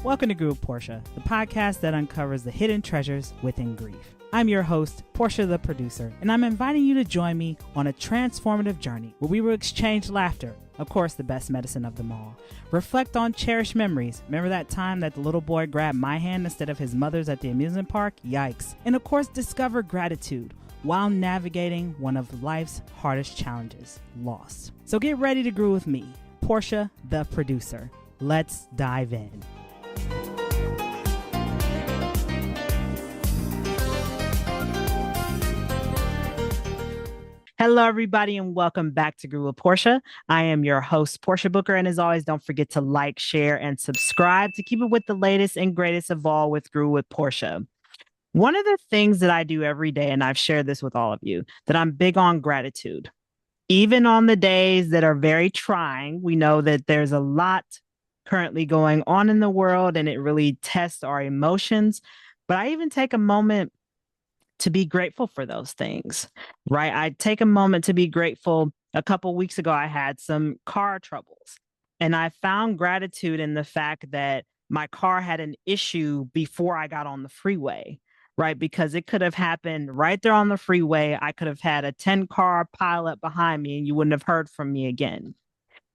Welcome to Grew with Portia, the podcast that uncovers the hidden treasures within grief. I'm your host, Portia the producer, and I'm inviting you to join me on a transformative journey where we will exchange laughter, of course the best medicine of them all, reflect on cherished memories. Remember that time that the little boy grabbed my hand instead of his mother's at the amusement park? Yikes. And of course discover gratitude while navigating one of life's hardest challenges, loss. So get ready to grow with me, Portia the producer. Let's dive in. Hello, everybody, and welcome back to Groove with Portia. I am your host, Portia Booker, and as always, don't forget to like, share, and subscribe to keep it with the latest and greatest of all with Groove with Portia. One of the things that I do every day, and I've shared this with all of you, that I'm big on gratitude. Even on the days that are very trying, we know that there's a lot currently going on in the world, and it really tests our emotions. But I even take a moment to be grateful for those things, right? I take a moment to be grateful. A couple weeks ago, I had some car troubles, and I found gratitude in the fact that my car had an issue before I got on the freeway, right? Because it could have happened right there on the freeway. I could have had a 10-car pileup behind me, and you wouldn't have heard from me again.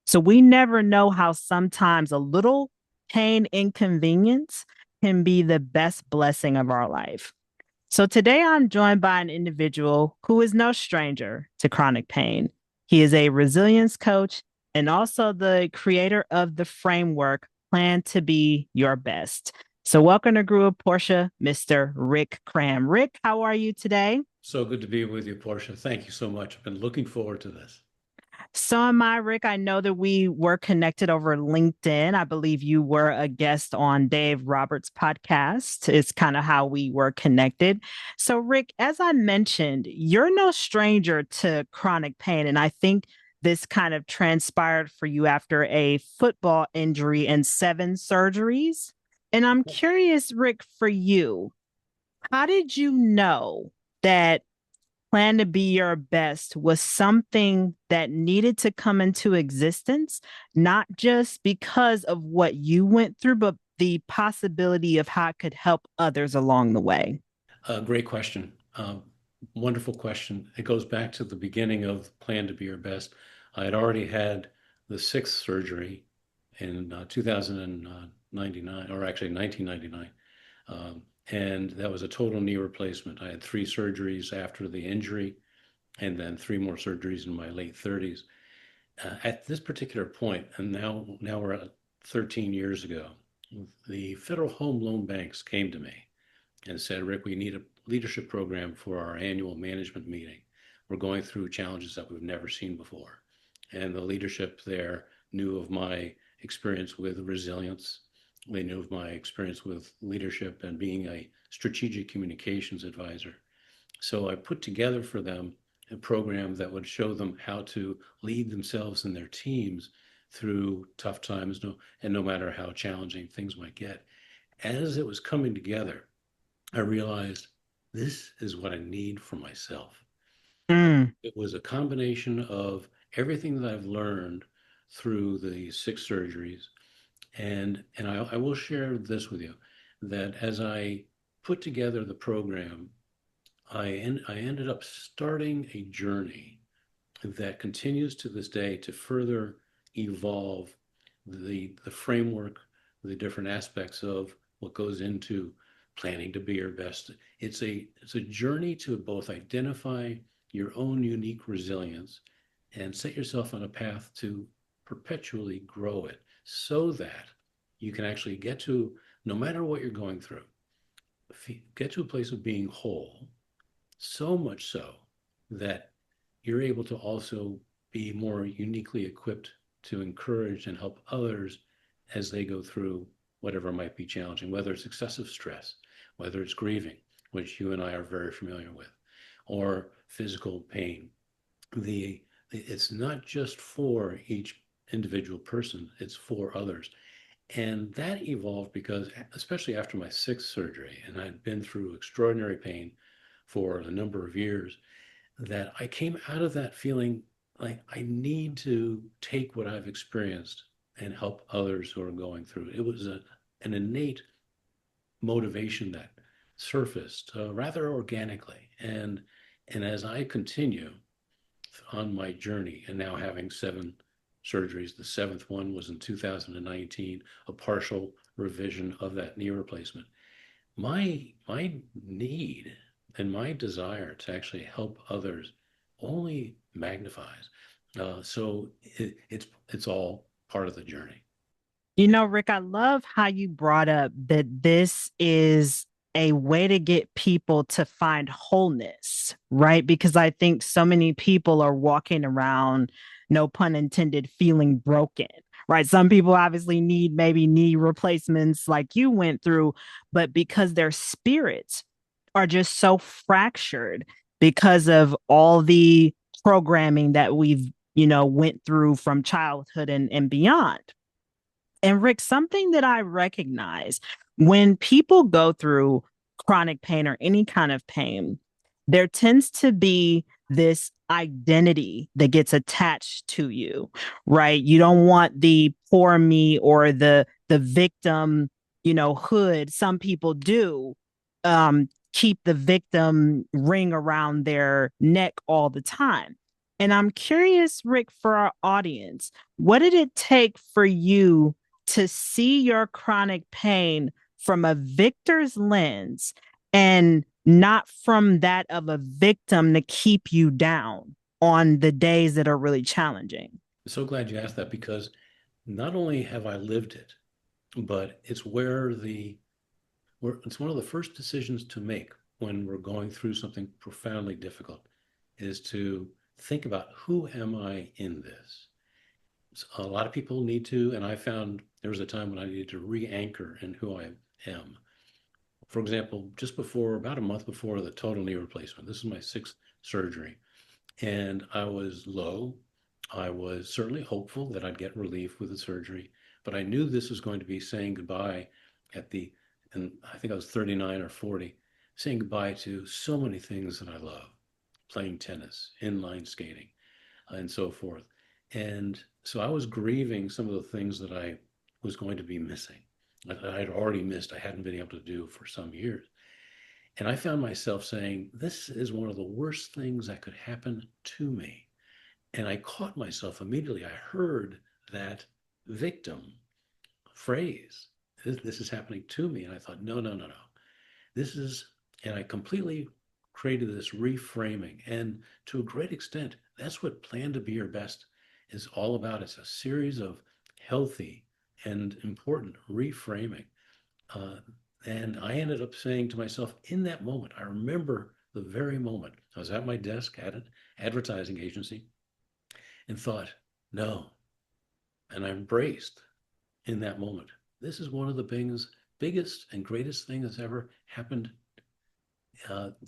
So we never know how sometimes a little pain inconvenience can be the best blessing of our life. So today I'm joined by an individual who is no stranger to chronic pain. He is a resilience coach and also the creator of the framework, Plan to Be Your Best. So welcome to Groove with Portia, Mr. Rick Cram. Rick, how are you today? So good to be with you, Portia. Thank you so much. I've been looking forward to this. So am I, Rick. I know that we were connected over LinkedIn. I believe you were a guest on Dave Roberts' podcast. It's kind of how we were connected. So, Rick, as I mentioned, you're no stranger to chronic pain. And I think this kind of transpired for you after a football injury and 7 surgeries. And I'm curious, Rick, for you, how did you know that Plan to Be Your Best was something that needed to come into existence, not just because of what you went through, but the possibility of how it could help others along the way? Great question. Wonderful question. It goes back to the beginning of Plan to Be Your Best. I had already had the 6th surgery in 2099, or actually 1999. And that was a total knee replacement. I had 3 surgeries after the injury and then 3 more surgeries in my late 30s. At this particular point, and now we're at 13 years ago, the federal home loan banks came to me and said, Rick, we need a leadership program for our annual management meeting. We're going through challenges that we've never seen before. And the leadership there knew of my experience with resilience. They knew of my experience with leadership and being a strategic communications advisor. So I put together for them a program that would show them how to lead themselves and their teams through tough times, and no matter how challenging things might get. As it was coming together, I realized this is what I need for myself. It was a combination of everything that I've learned through the 6 surgeries. And I will share this with you, that as I put together the program, I ended up starting a journey that continues to this day to further evolve the framework, the different aspects of what goes into planning to be your best. It's a journey to both identify your own unique resilience and set yourself on a path to perpetually grow it so that you can actually get to, no matter what you're going through, get to a place of being whole, so much so that you're able to also be more uniquely equipped to encourage and help others as they go through whatever might be challenging, whether it's excessive stress, whether it's grieving, which you and I are very familiar with, or physical pain. It's not just for each individual person, it's for others. And that evolved because, especially after my 6th surgery, and I'd been through extraordinary pain for a number of years, that I came out of that feeling like I need to take what I've experienced and help others who are going through it. It was an innate motivation that surfaced rather organically. And as I continue on my journey, and now having 7 surgeries, the seventh one was in 2019, a partial revision of that knee replacement. My need and my desire to actually help others only magnifies. So it's all part of the journey. You know, Rick, I love how you brought up that this is a way to get people to find wholeness, right? Because I think so many people are walking around, no pun intended, feeling broken, right? Some people obviously need maybe knee replacements like you went through, but because their spirits are just so fractured because of all the programming that we've, went through from childhood and beyond. And Rick, something that I recognize when people go through chronic pain or any kind of pain, there tends to be this identity that gets attached to you, right? You don't want the poor me or the victim, hood. Some people do keep the victim ring around their neck all the time. And I'm curious, Rick, for our audience, what did it take for you to see your chronic pain from a victor's lens and not from that of a victim to keep you down on the days that are really challenging? I'm so glad you asked that because not only have I lived it, but where it's one of the first decisions to make when we're going through something profoundly difficult is to think about who am I in this? A lot of people need to, and I found there was a time when I needed to re-anchor in who I am. For example, just before, about a month before the total knee replacement, this is my 6th surgery, and I was low. I was certainly hopeful that I'd get relief with the surgery, but I knew this was going to be saying goodbye at the, and I think I was 39 or 40, saying goodbye to so many things that I love, playing tennis, inline skating, and so forth. And so I was grieving some of the things that I was going to be missing, that I had already missed, I hadn't been able to do for some years. And I found myself saying, this is one of the worst things that could happen to me. And I caught myself immediately. I heard that victim phrase, this is happening to me. And I thought, no, no, no, no. This is, and I completely created this reframing. And to a great extent, that's what Plan to Be Your Best is all about. It's a series of healthy and important reframing. Uh, and I ended up saying to myself in that moment, I remember the very moment I was at my desk at an advertising agency and thought, no. And I embraced in that moment. This is one of the biggest and greatest things that's ever happened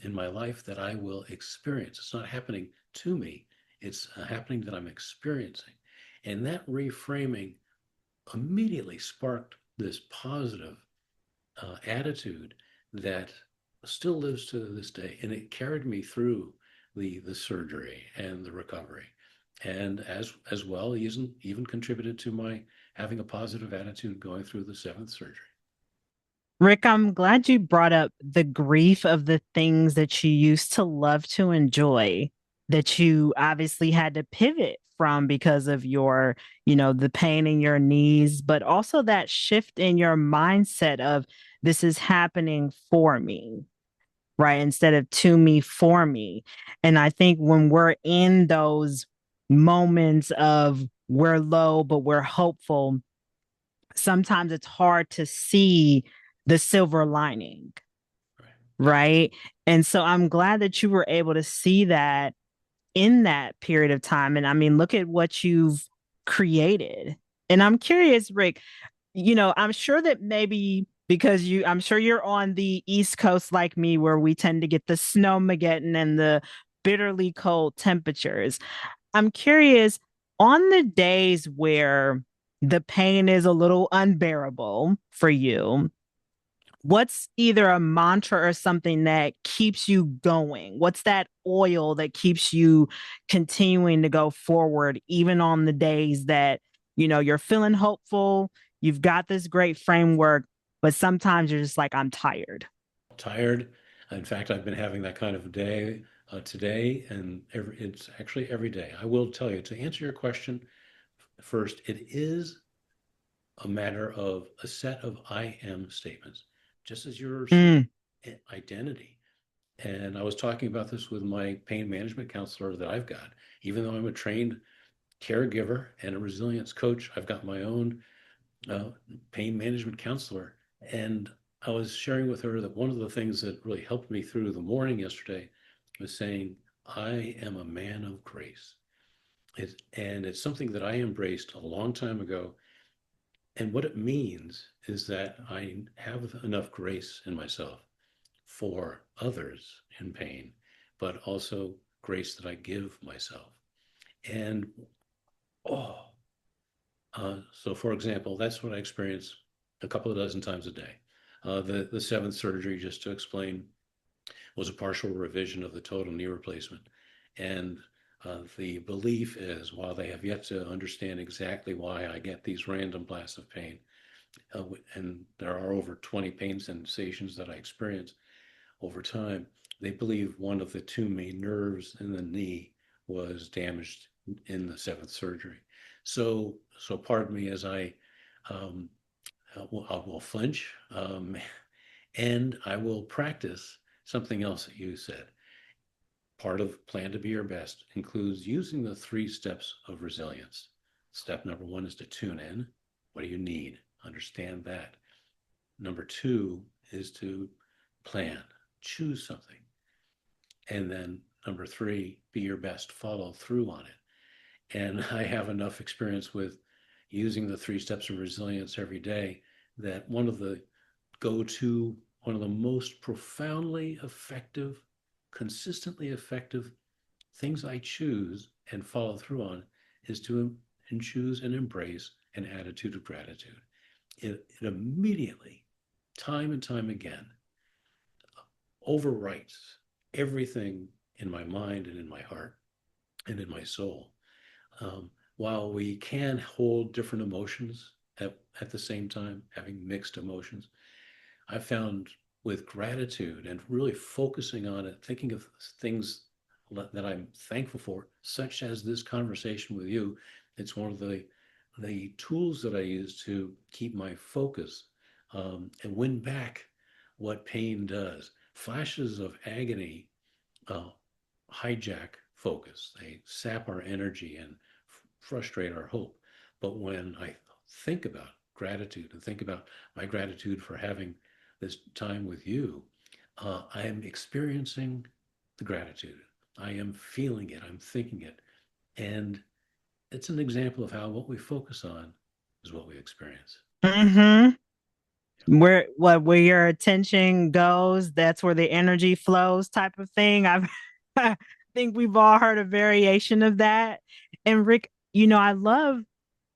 in my life that I will experience. It's not happening to me, it's happening that I'm experiencing. And that reframing immediately sparked this positive attitude that still lives to this day. And it carried me through the surgery and the recovery. And as well, even contributed to my having a positive attitude going through the 7th surgery. Rick, I'm glad you brought up the grief of the things that you used to love to enjoy that you obviously had to pivot from because of your, the pain in your knees, but also that shift in your mindset of this is happening for me, right? Instead of to me, for me. And I think when we're in those moments of we're low, but we're hopeful, sometimes it's hard to see the silver lining, Right. right? And so I'm glad that you were able to see that in that period of time. And I mean, look at what you've created. And I'm curious, Rick, I'm sure that maybe because I'm sure you're on the East Coast like me, where we tend to get the snowmageddon and the bitterly cold temperatures. I'm curious, on the days where the pain is a little unbearable for you, what's either a mantra or something that keeps you going? What's that oil that keeps you continuing to go forward, even on the days that, you're feeling hopeful, you've got this great framework, but sometimes you're just like, I'm tired. Tired. In fact, I've been having that kind of day today, and it's actually every day. I will tell you, to answer your question first, it is a matter of a set of I am statements, just as your Mm, identity. And I was talking about this with my pain management counselor that I've got. Even though I'm a trained caregiver and a resilience coach, I've got my own uh, pain management counselor. And I was sharing with her that one of the things that really helped me through the morning yesterday was saying, I am a man of grace. And it's something that I embraced a long time ago. And what it means is that I have enough grace in myself for others in pain, but also grace that I give myself. And oh, so for example, that's what I experience a couple of dozen times a day. The seventh surgery, just to explain, was a partial revision of the total knee replacement. And the belief is, while they have yet to understand exactly why I get these random blasts of pain, and there are over 20 pain sensations that I experience over time, they believe one of the two main nerves in the knee was damaged in the seventh surgery. So pardon me as um, I will flinch, and I will practice something else that you said. Part of Plan to Be Your Best includes using the three steps of resilience. Step number one is to tune in. What do you need? Understand that. Number two is to plan, choose something. And then number three, be your best, follow through on it. And I have enough experience with using the three steps of resilience every day that one of the most profoundly effective, consistently effective things I choose and follow through on is to choose and embrace an attitude of gratitude. It immediately, time and time again, overwrites everything in my mind and in my heart and in my soul. While we can hold different emotions at the same time, having mixed emotions, I found with gratitude and really focusing on it, thinking of things that I'm thankful for, such as this conversation with you, it's one of the tools that I use to keep my focus and win back what pain does. Flashes of agony uh, hijack focus. They sap our energy and frustrate our hope. But when I think about gratitude and think about my gratitude for having this time with you, I am experiencing the gratitude. I am feeling it. I'm thinking it. And it's an example of how what we focus on is what we experience. hmm where your attention goes, that's where the energy flows type of thing. I think we've all heard a variation of that. And Rick, I love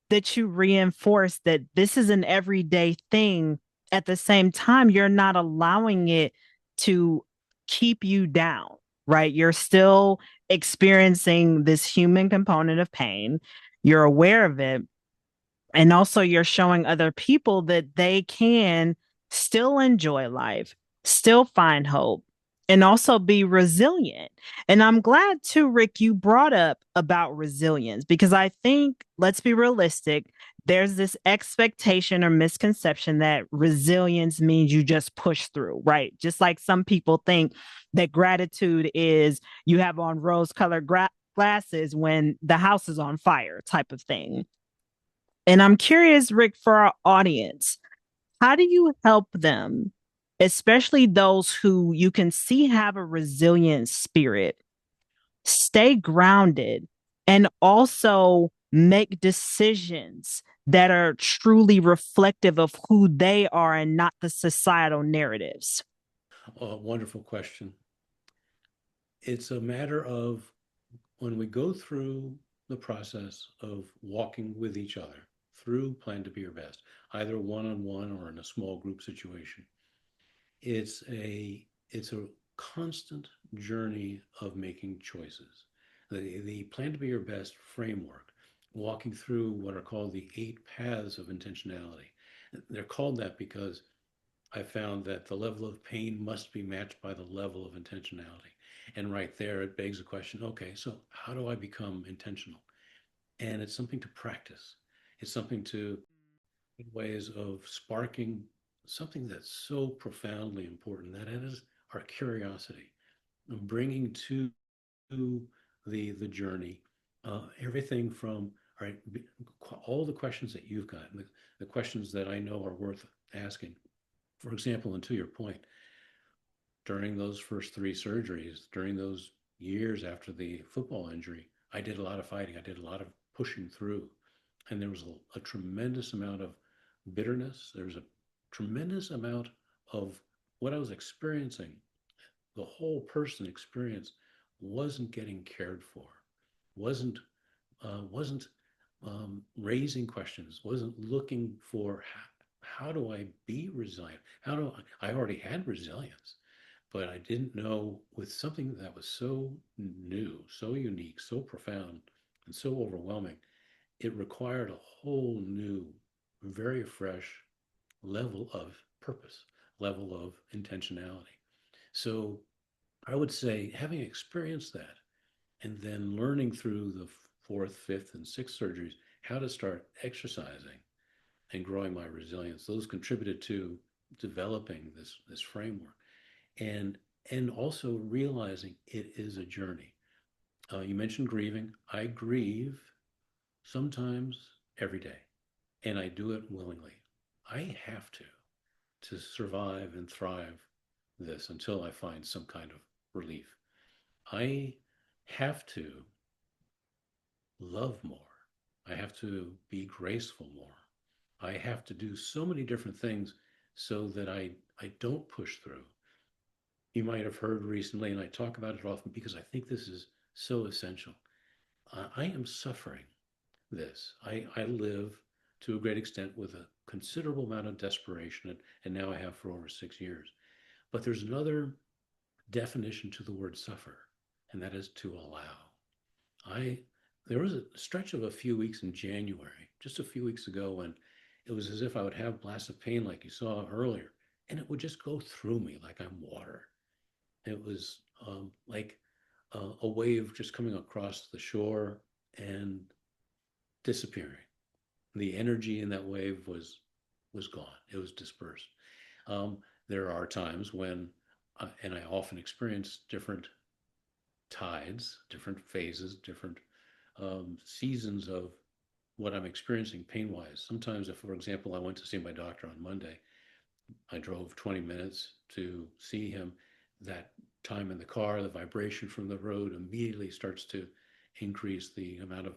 that you reinforce that this is an everyday thing. At the same time, you're not allowing it to keep you down, right? You're still experiencing this human component of pain. You're aware of it, and also, you're showing other people that they can still enjoy life, still find hope, and also be resilient. And I'm glad too, Rick, you brought up about resilience because I think, let's be realistic, there's this expectation or misconception that resilience means you just push through, right? Just like some people think that gratitude is you have on rose colored glasses when the house is on fire type of thing. And I'm curious, Rick, for our audience, how do you help them, especially those who you can see have a resilient spirit, stay grounded and also make decisions that are truly reflective of who they are and not the societal narratives? Oh, wonderful question. It's a matter of when we go through the process of walking with each other through Plan to Be Your Best, either one on one or in a small group situation, it's a constant journey of making choices. The Plan to Be Your Best framework, walking through what are called the eight paths of intentionality. They're called that because I found that the level of pain must be matched by the level of intentionality. And right there, it begs the question, okay, so how do I become intentional? And it's something to practice. It's something to ways of sparking something that's so profoundly important, that is our curiosity, and bringing to the journey everything from all right, all the questions that you've got, the questions that I know are worth asking. For example, and to your point, during those first three surgeries, during those years after the football injury, I did a lot of fighting. I did a lot of pushing through. And there was a tremendous amount of bitterness. There was a tremendous amount of what I was experiencing. The whole person experience wasn't getting cared for, wasn't wasn't raising questions, wasn't looking for how do I be resilient? How do I already had resilience, but I didn't know with something that was so new, so unique, so profound, and so overwhelming, it required a whole new, very fresh level of purpose, level of intentionality. So I would say, having experienced that, and then learning through the fourth, fifth, and sixth surgeries how to start exercising and growing my resilience, those contributed to developing this framework, and and also realizing it is a journey. You mentioned grieving. I grieve sometimes every day, and I do it willingly. I have to survive and thrive this until I find some kind of relief. I have to love more. I have to be graceful more. I have to do so many different things so that I don't push through. You might have heard recently, and I talk about it often because I think this is so essential. I am suffering this. I live to a great extent with a considerable amount of desperation, and now I have for over 6 years. But there's another definition to the word suffer, and that is to allow. I There was a stretch of a few weeks in January, just a few weeks ago, when it was as if I would have blasts of pain like you saw earlier, and it would just go through me like I'm water. It was like a wave just coming across the shore and disappearing. The energy in that wave was gone. It was dispersed. There are times when, and I often experience different tides, different phases, different seasons of what I'm experiencing pain wise. Sometimes, if, for example, I went to see my doctor on Monday, I drove 20 minutes to see him. That time in the car, the vibration from the road immediately starts to increase the amount of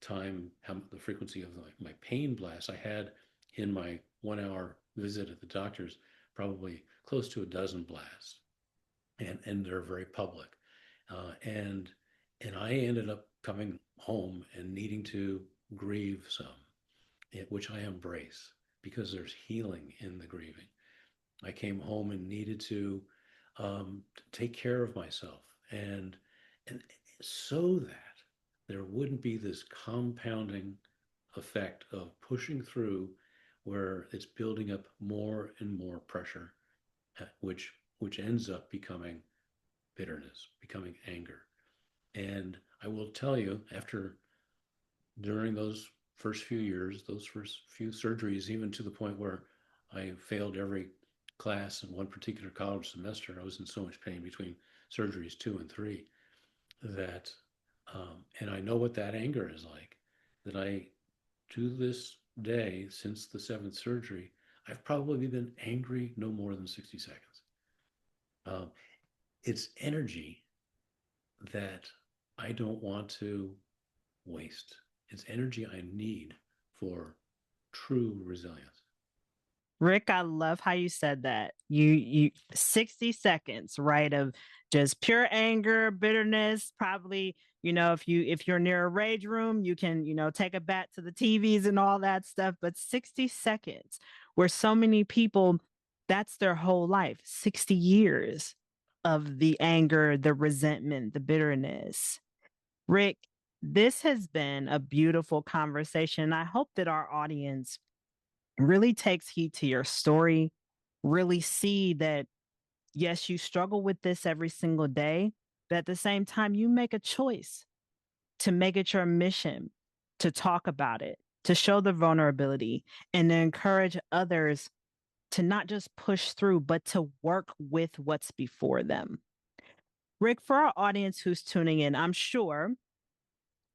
time, the frequency of my pain blasts. I had in my 1 hour visit at the doctor's probably close to a dozen blasts, and they're very public. And I ended up coming home and needing to grieve some, which I embrace because there's healing in the grieving. I came home and needed to take care of myself, and so that there wouldn't be this compounding effect of pushing through where it's building up more and more pressure, which ends up becoming bitterness, becoming anger. And I will tell you, after during those first few years, those first few surgeries, even to the point where I failed every class in one particular college semester, I was in so much pain between surgeries two and three that, and I know what that anger is like, that I, to this day, since the seventh surgery, I've probably been angry no more than 60 seconds. Um, it's energy that I don't want to waste. It's energy I need for true resilience. Rick, I love how you said that. You 60 seconds, right, of just pure anger, bitterness, probably, if you're near a rage room, you can, take a bat to the TVs and all that stuff, but 60 seconds where so many people that's their whole life, 60 years of the anger, the resentment, the bitterness. Rick, this has been a beautiful conversation. I hope that our audience really takes heed to your story, really see that, yes, you struggle with this every single day, but at the same time, you make a choice to make it your mission to talk about it, to show the vulnerability, and to encourage others to not just push through, but to work with what's before them. Rick, for our audience who's tuning in, I'm sure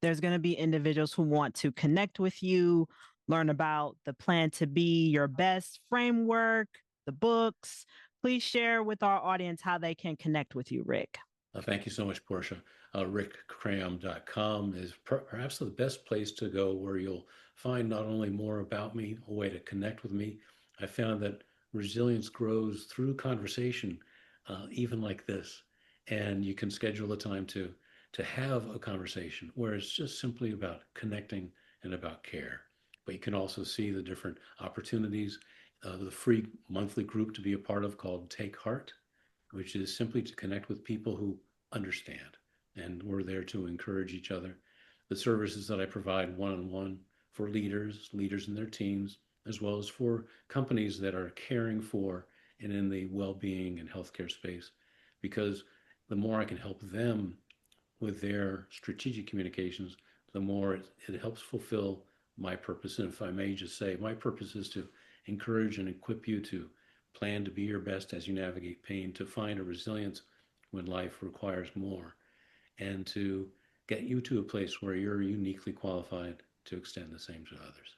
there's going to be individuals who want to connect with you, learn about the Plan to Be Your Best framework, the books. Please share with our audience how they can connect with you, Rick. Thank you so much, Portia. Rickcram.com is perhaps the best place to go where you'll find not only more about me, a way to connect with me. I found that resilience grows through conversation, even like this. And you can schedule a time to have a conversation where it's just simply about connecting and about care. But you can also see the different opportunities, the free monthly group to be a part of called Take Heart, which is simply to connect with people who understand. And we're there to encourage each other. The services that I provide one on one for leaders and their teams, as well as for companies that are caring for and in the well being and healthcare space. Because the more I can help them with their strategic communications, the more it helps fulfill my purpose. And if I may just say, my purpose is to encourage and equip you to plan to be your best as you navigate pain, to find a resilience when life requires more, and to get you to a place where you're uniquely qualified to extend the same to others.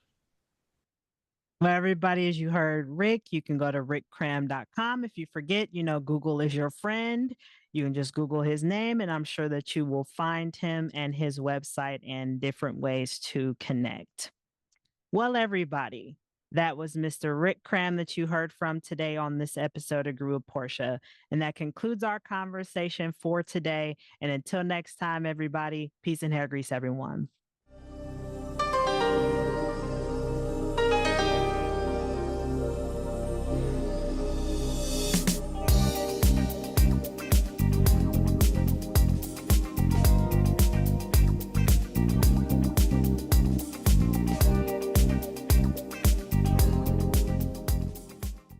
Well, everybody, as you heard Rick, you can go to rickcram.com. If you forget, Google is your friend. You can just Google his name, and I'm sure that you will find him and his website and different ways to connect. Well, everybody, that was Mr. Rick Cram that you heard from today on this episode of Grew with Portia. And that concludes our conversation for today. And until next time, everybody, peace and hair grease, everyone.